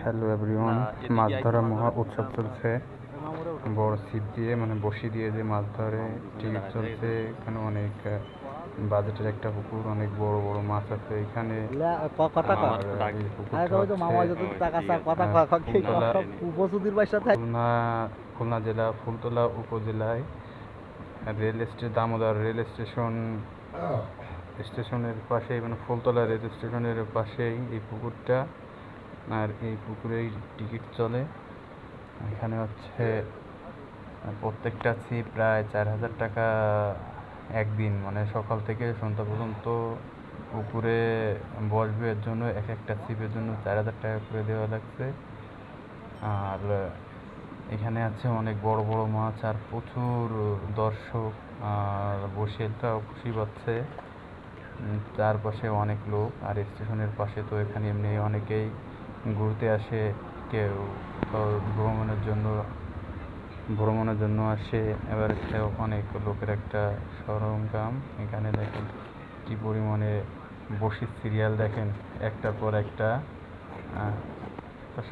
Hello everyone, মাছ ধরা মহা উৎসব চলছে। বড় ছিপ দিয়ে মানে বসি দিয়ে যে মাছ ধরে টিকিট চলছে। এখানে অনেক বাজেটের একটা পুকুর, অনেক বড় বড় মাছ আছে এখানে। আর এই পুকুরটা হচ্ছে খুলনা খুলনা জেলা ফুলতলা উপজেলায় দামোদর রেল স্টেশনের পাশেই, মানে ফুলতলা রেল স্টেশনের পাশেই এই পুকুরটা। আর এই পুকুরেই টিকিট চলে। এখানে হচ্ছে প্রত্যেকটা ছিপ প্রায় 4,000 টাকা একদিন, মানে সকাল থেকে সন্ধ্যা পর্যন্ত পুকুরে বসবে। এর জন্য এক একটা ছিপের জন্য 4,000 টাকা করে দেওয়া লাগছে। আর এখানে আছে অনেক বড় বড় মাছ আর প্রচুর দর্শক, আর বসিরটাও খুশি পাচ্ছে। চারপাশে অনেক লোক। আর স্টেশনের পাশে তো এখানে এমনি অনেকেই ঘুরতে আসে, কেউ ভ্রমণের জন্য আসে। এবার অনেক লোকের একটা সরঞ্জাম। এখানে দেখেন কি পরিমাণে বসির সিরিয়াল, দেখেন একটার পর একটা।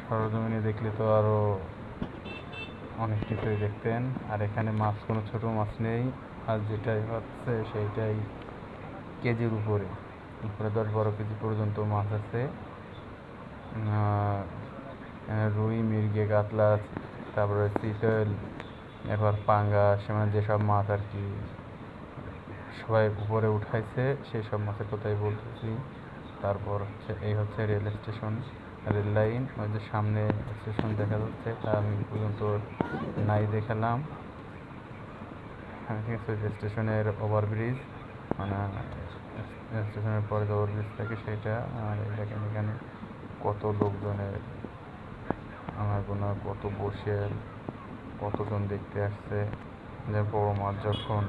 সরজমিনে দেখলে তো আরও অনেক কিছুই দেখতেন। আর এখানে মাছ কোনো ছোট মাছ নেই, আর যেটাই হচ্ছে সেইটাই কেজির উপরে 10-12 কেজি পর্যন্ত মাছ আছে। রুই, মৃগেল, কাতলা, তারপরে চিতল, এরপর পাঙ্গাস, মানে যেসব মাছ আর কি সবাই উপরে উঠাইছে সেই সব মাছের কথাই বলতেছি। তারপর হচ্ছে এই হচ্ছে রেল স্টেশন, রেল লাইন। ওই যে সামনে স্টেশন দেখা যাচ্ছে, তা আমি পর্যন্ত নাই দেখালাম। ঠিক আছে, স্টেশনের ওভারব্রিজ, মানে স্টেশনের পরে যে ওভারব্রিজ থাকে সেটা। আর দেখেন এখানে কত লোকজনের আনাগোনা, কত বসে কতজন দেখতে আসছে যে বড় মাছ যখন।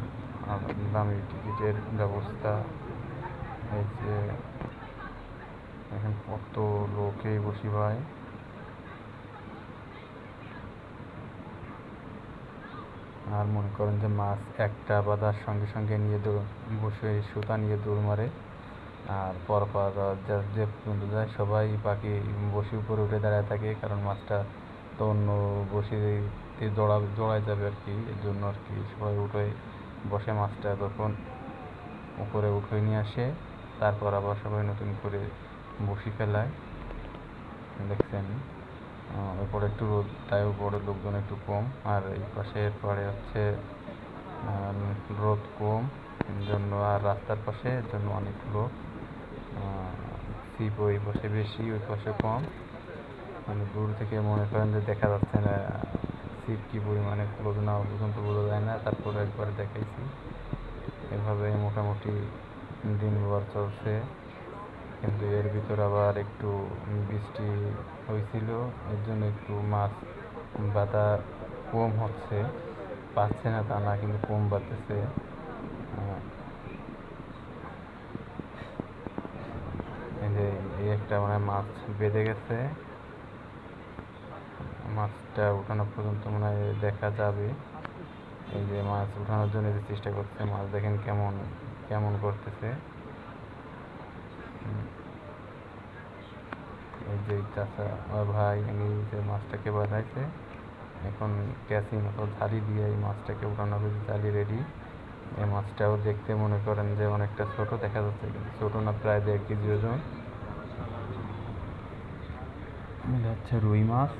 আর দামি টিকিটের ব্যবস্থা, এই যে এখন কত লোকেই বসি ভাই। আর মনে করেন যে মাছ একটা বাঁধার সঙ্গে সঙ্গে নিয়ে বসে সুতা নিয়ে দৌড় মারে। আর পরপর যে পর্যন্ত যায় সবাই বাকি বসি উপরে উঠে দাঁড়ায় থাকে, কারণ মাছটা তো অন্য বসিতে জড়ায় যাবে আর কি। এর জন্য আর কি সবাই উঠে বসে মাছটা তখন উপরে উঠে নিয়ে আসে। তারপর আবার সবাই নতুন করে বসি ফেলায়। দেখছেন এরপরে একটু রোদ, তাই উপরে লোকজন একটু কম। আর এই পাশের পরে হচ্ছে রোদ কম জন্য, আর রাস্তার পাশে এর জন্য অনেক লোক। ছিপ ওই পাশে বেশি, ওই পাশে কম। মানে দূর থেকে মনে করেন যে দেখা যাচ্ছে না ছিপ কি পরিমাণে ক্লোজ না পর্যন্ত বোঝা যায় না। তারপরে একবারে দেখাইছি। এভাবে মোটামুটি দিনভর চলছে। কিন্তু এর ভিতর আবার একটু বৃষ্টি হয়েছিল, এর জন্য একটু মাছ বাতা কম হচ্ছে। পাচ্ছে না তা না, কিন্তু কম বাড়তেছে। এই যে এই একটা মানে মাছ বেঁধে গেছে, মাছটা উঠানো পর্যন্ত মনে হয় দেখা যাবে। এই যে মাছ উঠানোর জন্য যে চেষ্টা করছে, মাছ দেখেন কেমন কেমন করতেছে। এই যে চাচা ভাই যে মাছটাকে বাঁধাইছে, এখন ক্যাসি মতো ঝালি দিয়ে এই মাছটাকে উঠানো হয়েছে, ঝালি রেডি। এই মাছটাও দেখতে মনে করেন যে অনেকটা ছোট দেখা যাচ্ছে, কিন্তু ছোট না, প্রায় 1.5 কেজি ওজন। হচ্ছে রুই মাছ।